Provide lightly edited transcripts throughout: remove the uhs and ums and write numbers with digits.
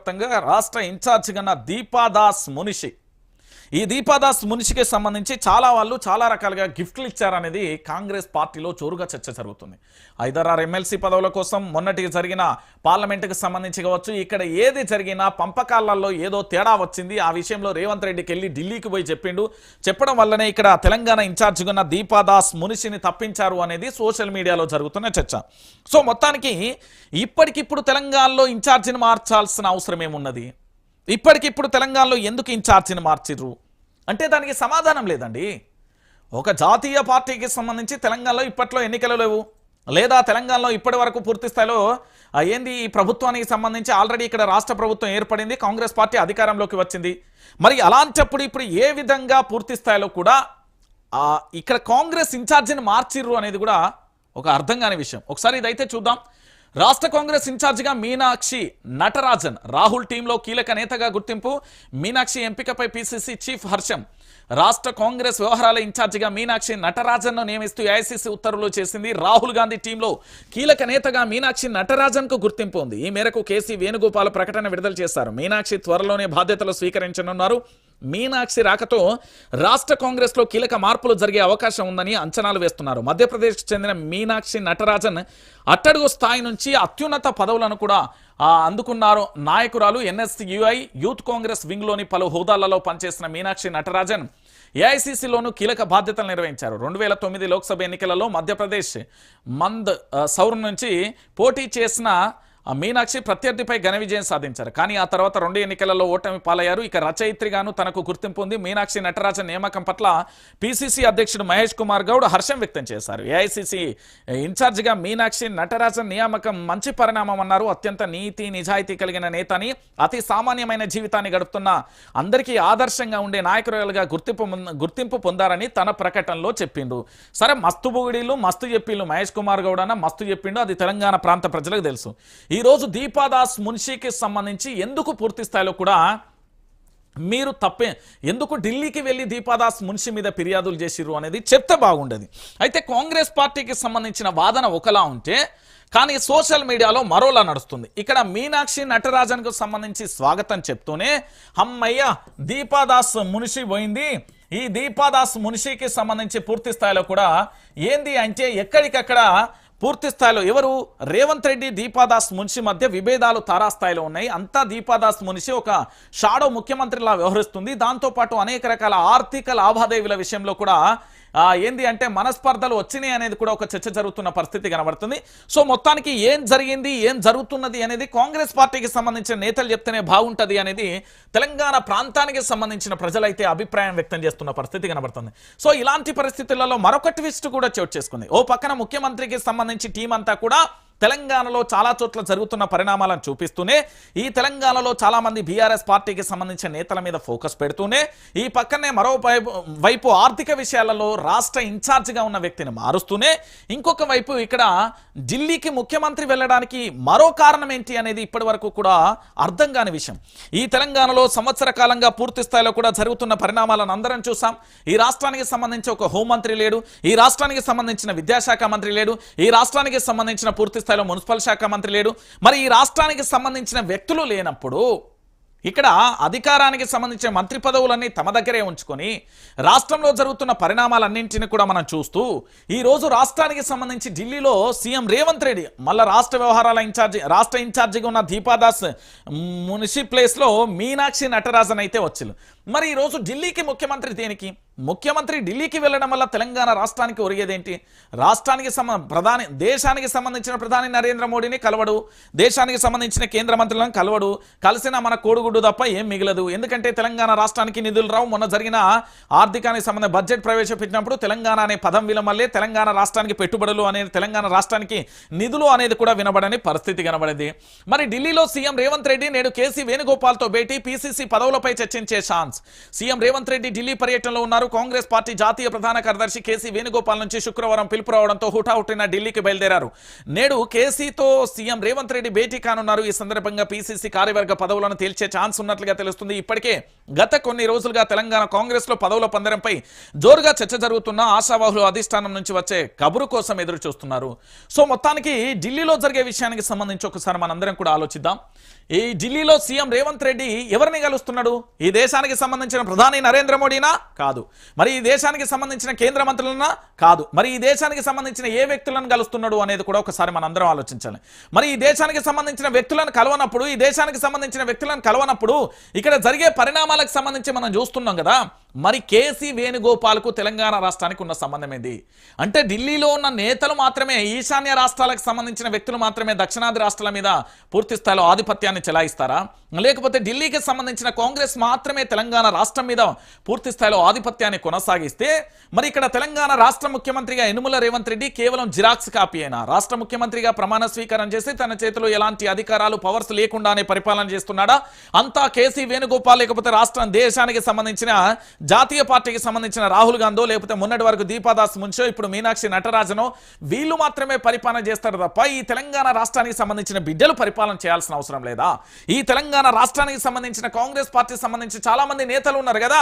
వ్యాప్తంగా రాష్ట్ర ఇన్ఛార్జిగా ఉన్న దీపాదాస్ మునిషి, ఈ దీపాదాస్ మునిషికి సంబంధించి చాలా వాళ్ళు చాలా రకాలుగా గిఫ్ట్లు ఇచ్చారనేది కాంగ్రెస్ పార్టీలో జోరుగా చర్చ జరుగుతుంది. 5-6 ఎమ్మెల్సీ పదవుల కోసం మొన్నటికి జరిగిన పార్లమెంటుకు సంబంధించి కావచ్చు, ఇక్కడ ఏది జరిగినా పంపకాలలో ఏదో తేడా వచ్చింది. ఆ విషయంలో రేవంత్ రెడ్డికి వెళ్ళి ఢిల్లీకి పోయి చెప్పడం వల్లనే ఇక్కడ తెలంగాణ ఇన్ఛార్జిగా ఉన్న దీపాదాస్ మునిషిని తప్పించారు అనేది సోషల్ మీడియాలో జరుగుతున్న చర్చ. సో మొత్తానికి ఇప్పటికిప్పుడు తెలంగాణలో ఇన్ఛార్జిని మార్చాల్సిన అవసరం ఏమున్నది? ఇప్పటికిప్పుడు తెలంగాణలో ఎందుకు ఇన్ఛార్జిని మార్చిర్రు అంటే దానికి సమాధానం లేదండి. ఒక జాతీయ పార్టీకి సంబంధించి తెలంగాణలో ఇప్పట్లో ఎన్నికలు లేవు, లేదా తెలంగాణలో ఇప్పటి వరకు పూర్తి స్థాయిలో ఏంది ఈ ప్రభుత్వానికి సంబంధించి ఆల్రెడీ ఇక్కడ రాష్ట్ర ప్రభుత్వం ఏర్పడింది, కాంగ్రెస్ పార్టీ అధికారంలోకి వచ్చింది. మరి అలాంటప్పుడు ఇప్పుడు ఏ విధంగా పూర్తి స్థాయిలో కూడా ఇక్కడ కాంగ్రెస్ ఇన్ఛార్జిని మార్చిర్రు అనేది కూడా ఒక అర్థం కాని విషయం. ఒకసారి ఇదైతే చూద్దాం. రాష్ట్ర కాంగ్రెస్ ఇన్ఛార్జిగా మీనాక్షి నటరాజన్ రాహుల్ టీంలో కీలక నేతగా గుర్తింపు. మీనాక్షి ఎంపికపై పిసిసి చీఫ్ హర్షం. రాష్ట్ర కాంగ్రెస్ వ్యవహారాల ఇన్ఛార్జిగా మీనాక్షి నటరాజన్ను నియమిస్తూ ఏఐసిసి ఉత్తర్వులు చేసింది. రాహుల్ గాంధీ టీంలో కీలక నేతగా మీనాక్షి నటరాజన్ కు గుర్తింపు ఉంది. ఈ మేరకు కేసీ వేణుగోపాల్ ప్రకటన విడుదల చేశారు. మీనాక్షి త్వరలోనే బాధ్యతలు స్వీకరించనున్నారు. మీనాక్షి రాకతో రాష్ట్ర కాంగ్రెస్ లో కీలక మార్పులు జరిగే అవకాశం ఉందని అంచనాలు వేస్తున్నారు. మధ్యప్రదేశ్కు చెందిన మీనాక్షి నటరాజన్ అట్టడుగు స్థాయి నుంచి అత్యున్నత పదవులను కూడా అందుకున్నారు. నాయకురాలు. ఎన్ఎస్యుఐ యూత్ కాంగ్రెస్ వింగ్ లోని పలు హోదాలలో పనిచేసిన మీనాక్షి నటరాజన్ ఏఐసిసిలోనూ కీలక బాధ్యతలు నిర్వహించారు. 2009 లోక్సభ ఎన్నికలలో మధ్యప్రదేశ్ మంద్ సౌర్ నుంచి పోటీ చేసిన మీనాక్షి ప్రత్యర్థిపై ఘన విజయం సాధించారు. కానీ ఆ తర్వాత 2 ఎన్నికలలో ఓటమి పాలయ్యారు. ఇక రచయిత్రిగాను తనకు గుర్తింపు ఉంది. మీనాక్షి నటరాజన్ నియామకం పట్ల పిసిసి అధ్యక్షుడు మహేష్ కుమార్ గౌడ్ హర్షం వ్యక్తం చేశారు. ఏఐసిసి ఇన్ఛార్జిగా మీనాక్షి నటరాజన్ నియామకం మంచి పరిణామం అన్నారు. అత్యంత నీతి నిజాయితీ కలిగిన నేతని, అతి సామాన్యమైన జీవితాన్ని గడుపుతున్న అందరికీ ఆదర్శంగా ఉండే నాయకురాలుగా గుర్తింపు పొందారని తన ప్రకటనలో చెప్పిండు. సరే, మస్తు బుగిడీలు మస్తు చెప్పిండు మహేష్ కుమార్ గౌడ్ అన్న, మస్తు చెప్పిండు. అది తెలంగాణ ప్రాంత ప్రజలకు తెలుసు. ఈ రోజు దీపాదాస్ మున్షికి సంబంధించి ఎందుకు పూర్తి స్థాయిలో కూడా మీరు ఎందుకు ఢిల్లీకి వెళ్ళి దీపాదాస్ మున్షి మీద ఫిర్యాదులు చేసిర్రు అనేది చెప్తే బాగుండేది. అయితే కాంగ్రెస్ పార్టీకి సంబంధించిన వాదన ఒకలా ఉంటే కానీ సోషల్ మీడియాలో మరోలా నడుస్తుంది. ఇక్కడ మీనాక్షి నటరాజన్కు సంబంధించి స్వాగతం చెప్తూనే అమ్మయ్య దీపాదాస్ మున్షి పోయింది, ఈ దీపాదాస్ మున్షికి సంబంధించి పూర్తి స్థాయిలో కూడా ఏంది అంటే ఎక్కడికక్కడ పూర్తి స్థాయిలో ఎవరు రేవంత్ రెడ్డి దీపాదాస్ మున్షి మధ్య విభేదాలు తారాస్థాయిలో ఉన్నాయి. అంతా దీపాదాస్ మున్షి ఒక షాడో ముఖ్యమంత్రిలా వ్యవహరిస్తుంది. దాంతోపాటు అనేక రకాల ఆర్థిక లావాదేవీల విషయంలో కూడా ఏంది అంటే మనస్పర్ధలు వచ్చినాయి అనేది కూడా ఒక చర్చ జరుగుతున్న పరిస్థితి కనబడుతుంది. సో మొత్తానికి ఏం జరిగింది, ఏం జరుగుతున్నది అనేది కాంగ్రెస్ పార్టీకి సంబంధించిన నేతలు చెప్తేనే బాగుంటుంది అనేది తెలంగాణ ప్రాంతానికి సంబంధించిన ప్రజలైతే అభిప్రాయం వ్యక్తం చేస్తున్న పరిస్థితి కనబడుతుంది. సో ఇలాంటి పరిస్థితులలో మరొక ట్విస్ట్ కూడా చోటు చేసుకుంది. ఓ పక్కన ముఖ్యమంత్రికి సంబంధించి టీం అంతా కూడా తెలంగాణలో చాలా చోట్ల జరుగుతున్న పరిణామాలను చూపిస్తూనే ఈ తెలంగాణలో చాలా మంది బీఆర్ఎస్ పార్టీకి సంబంధించిన నేతల మీద ఫోకస్ పెడుతూనే ఈ పక్కనే వైపు ఆర్థిక విషయాలలో రాష్ట్ర ఇన్ఛార్జిగా ఉన్న వ్యక్తిని మారుస్తూనే ఇంకొక వైపు ఇక్కడ ఢిల్లీకి ముఖ్యమంత్రి వెళ్ళడానికి మరో కారణం ఏంటి అనేది ఇప్పటి వరకు కూడా అర్థం కాని విషయం. ఈ తెలంగాణలో సంవత్సర కాలంగా పూర్తి స్థాయిలో కూడా జరుగుతున్న పరిణామాలను అందరం చూసాం. ఈ రాష్ట్రానికి సంబంధించి ఒక హోంమంత్రి లేడు, ఈ రాష్ట్రానికి సంబంధించిన విద్యాశాఖ మంత్రి లేడు, ఈ రాష్ట్రానికి సంబంధించిన పూర్తి స్థాయిలో మున్సిపల్ శాఖ మంత్రి లేడు. మరి ఈ రాష్ట్రానికి సంబంధించిన వ్యక్తులు లేనప్పుడు ఇక్కడ అధికారానికి సంబంధించిన మంత్రి పదవులన్నీ తమ దగ్గరే ఉంచుకొని రాష్ట్రంలో జరుగుతున్న పరిణామాలన్నింటినీ కూడా మనం చూస్తూ ఈ రోజు రాష్ట్రానికి సంబంధించి ఢిల్లీలో సీఎం రేవంత్ రెడ్డి మళ్ళా రాష్ట్ర వ్యవహారాల రాష్ట్ర ఇన్ఛార్జిగా ఉన్న దీపాదాస్ మున్షి ప్లేస్ లో మీనాక్షి నటరాజన్ అయితే వచ్చింది. మరి ఈ రోజు ఢిల్లీకి ముఖ్యమంత్రి దేనికి? ముఖ్యమంత్రి ఢిల్లీకి వెళ్ళడం వల్ల తెలంగాణ రాష్ట్రానికి ఒరిగేదేంటి? రాష్ట్రానికి దేశానికి సంబంధించిన ప్రధాని నరేంద్ర మోడీని కలవడు, దేశానికి సంబంధించిన కేంద్ర మంత్రులను కలవడు, కలిసిన మన కోడుగుడ్డు తప్ప ఏం మిగలదు. ఎందుకంటే తెలంగాణ రాష్ట్రానికి నిధులు రావు. మొన్న జరిగిన ఆర్థికానికి సంబంధించిన బడ్జెట్ ప్రవేశపెట్టినప్పుడు తెలంగాణ అనే పదం వినమల్లే తెలంగాణ రాష్ట్రానికి పెట్టుబడులు అనేది, తెలంగాణ రాష్ట్రానికి నిధులు అనేది కూడా వినబడని పరిస్థితి కనబడింది. మరి ఢిల్లీలో సీఎం రేవంత్ రెడ్డి నేడు కేసీ వేణుగోపాల్తో భేటీ, పీసీసీ పదవులపై చర్చించే ఛాన్స్. సీఎం రేవంత్ రెడ్డి ఢిల్లీ పర్యటనలో ఉన్నారు. కాంగ్రెస్ పార్టీ జాతీయ ప్రధాన కార్యదర్శి కేసీ వేణుగోపాల్ నుంచి శుక్రవారం పిలుపు రావడంతో హుటాహుటిన ఢిల్లీకి బయలుదేరారు. నేడు కేసీతో సీఎం రేవంత్ రెడ్డి భేటీ కానున్నారు. ఈ సందర్భంగా పీసీసీ కార్యవర్గ పదవులను తేల్చే ఛాన్స్ ఉన్నట్లుగా తెలుస్తుంది. ఇప్పటికే గత కొన్ని రోజులుగా తెలంగాణ కాంగ్రెస్ లో పదవుల పందరంపై జోరుగా చర్చ జరుగుతున్న ఆశావాహులు అధిష్టానం నుంచి వచ్చే కబురు కోసం ఎదురు చూస్తున్నారు. సో మొత్తానికి ఢిల్లీలో జరిగే విషయానికి సంబంధించి ఒకసారి మనందరం కూడా ఆలోచిద్దాం. ఈ ఢిల్లీలో సీఎం రేవంత్ రెడ్డి ఎవరిని కలుస్తున్నాడు? ఈ దేశానికి సంబంధించిన ప్రధాని నరేంద్ర మోడీనా? కాదు. మరి ఈ దేశానికి సంబంధించిన కేంద్ర మంత్రులనా? కాదు. మరి ఈ దేశానికి సంబంధించిన ఏ వ్యక్తులను కలుస్తున్నాడు అనేది కూడా ఒకసారి మనందరం ఆలోచించాలి. మరి ఈ దేశానికి సంబంధించిన వ్యక్తులను కలవనప్పుడు ఇక్కడ జరిగే పరిణామాలకు సంబంధించి మనం చూస్తున్నాం కదా. మరి కేసీ వేణుగోపాల్కు తెలంగాణ రాష్ట్రానికి ఉన్న సంబంధం ఏంది అంటే, ఢిల్లీలో ఉన్న నేతలు మాత్రమే, ఈశాన్య రాష్ట్రాలకు సంబంధించిన వ్యక్తులు మాత్రమే దక్షిణాది రాష్ట్రాల మీద పూర్తి స్థాయిలో ఆధిపత్యాన్ని చెలాయిస్తారా? లేకపోతే ఢిల్లీకి సంబంధించిన కాంగ్రెస్ మాత్రమే తెలంగాణ రాష్ట్రం మీద పూర్తి స్థాయిలో ఆధిపత్యాన్ని కొనసాగిస్తే, మరి ఇక్కడ తెలంగాణ రాష్ట్ర ముఖ్యమంత్రిగా యనుమల రేవంత్ రెడ్డి కేవలం జిరాక్స్ కాపీ అయినా రాష్ట్ర ముఖ్యమంత్రిగా ప్రమాణ స్వీకారం చేసి తన చేతిలో ఎలాంటి అధికారాలు పవర్స్ లేకుండానే పరిపాలన చేస్తున్నాడా? అంతా కేసీ వేణుగోపాల్ లేకపోతే రాష్ట్రం దేశానికి సంబంధించిన జాతీయ పార్టీకి సంబంధించిన రాహుల్ గాంధీ లేకపోతే మొన్నటి వరకు దీపాదాస్ మున్షో ఇప్పుడు మీనాక్షి నటరాజనో వీళ్ళు మాత్రమే పరిపాలన చేస్తారు తప్ప ఈ తెలంగాణ రాష్ట్రానికి సంబంధించిన బిడ్డలు పరిపాలన చేయాల్సిన అవసరం లేదా? ఈ తెలంగాణ రాష్ట్రానికి సంబంధించిన కాంగ్రెస్ పార్టీకి సంబంధించి చాలా మంది నేతలు ఉన్నారు కదా.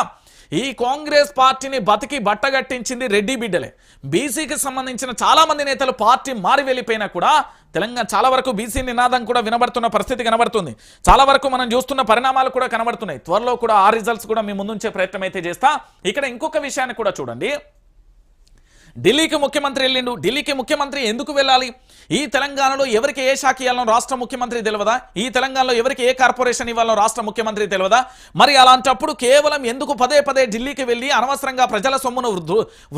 ఈ కాంగ్రెస్ పార్టీని బతికి బట్టగట్టించింది రెడ్డి బిడ్డలే. బీసీకి సంబంధించిన చాలా మంది నేతలు పార్టీ మారి వెళ్ళిపోయినా కూడా తెలంగాణ చాలా వరకు బీసీ నినాదం కూడా వినబడుతున్న పరిస్థితి కనబడుతుంది. చాలా వరకు మనం చూస్తున్న పరిణామాలు కూడా కనబడుతున్నాయి. త్వరలో కూడా ఆ రిజల్ట్స్ కూడా మీ ముందుంచే ప్రయత్నం అయితే చేస్తా. ఇక్కడ ఇంకొక విషయాన్ని కూడా చూడండి. ఢిల్లీకి ముఖ్యమంత్రి వెళ్ళిండు. ఢిల్లీకి ముఖ్యమంత్రి ఎందుకు వెళ్ళాలి? ఈ తెలంగాణలో ఎవరికి ఏ శాఖ ఇవ్వాలో రాష్ట్ర ముఖ్యమంత్రి తెలియదా? ఈ తెలంగాణలో ఎవరికి ఏ కార్పొరేషన్ ఇవ్వాలో రాష్ట్ర ముఖ్యమంత్రి తెలియదా? మరి అలాంటప్పుడు కేవలం ఎందుకు పదే పదే ఢిల్లీకి వెళ్ళి అనవసరంగా ప్రజల సొమ్మును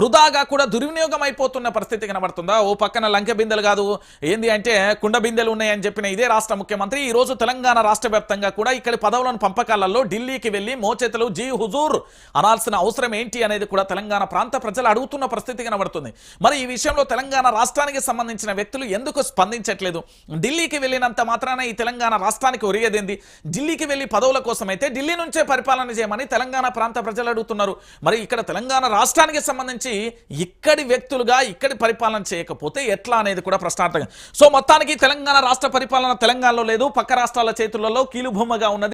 వృధాగా కూడా దుర్వినియోగం అయిపోతున్న పరిస్థితి కనబడుతుందా? ఓ పక్కన లంకె బిందెలు కాదు ఏంది అంటే కుండ బిందెలు ఉన్నాయని చెప్పిన ఇదే రాష్ట్ర ముఖ్యమంత్రి ఈ రోజు తెలంగాణ రాష్ట్ర వ్యాప్తంగా కూడా ఇక్కడి పదవులను పంపకాలలో ఢిల్లీకి వెళ్ళి మోచేతులు జీ హుజూర్ అనాల్సిన అవసరం ఏంటి అనేది కూడా తెలంగాణ ప్రాంత ప్రజలు అడుగుతున్న పరిస్థితి కనబడుతుంది. మరి ఈ విషయంలో తెలంగాణ రాష్ట్రానికి సంబంధించిన వ్యక్తులు ఎందుకు స్పందించట్లేదు? ఢిల్లీకి వెళ్ళినంత మాత్రాన ఈ తెలంగాణ రాష్ట్రానికి ఒరిగేదేంది? ఢిల్లీకి వెళ్ళి పదవుల కోసం అయితే ఢిల్లీ నుంచే పరిపాలన చేయమని తెలంగాణ ప్రాంత ప్రజలు అడుగుతున్నారు. మరి ఇక్కడ తెలంగాణ రాష్ట్రానికి సంబంధించి ఇక్కడి వ్యక్తులుగా ఇక్కడి పరిపాలన చేయకపోతే ఎట్లా అనేది కూడా ప్రశ్నార్థకం. సో మొత్తానికి తెలంగాణ రాష్ట్ర పరిపాలన తెలంగాణలో లేదు, పక్క రాష్ట్రాల చేతులలో కీలుబొమ్మగా ఉన్నది.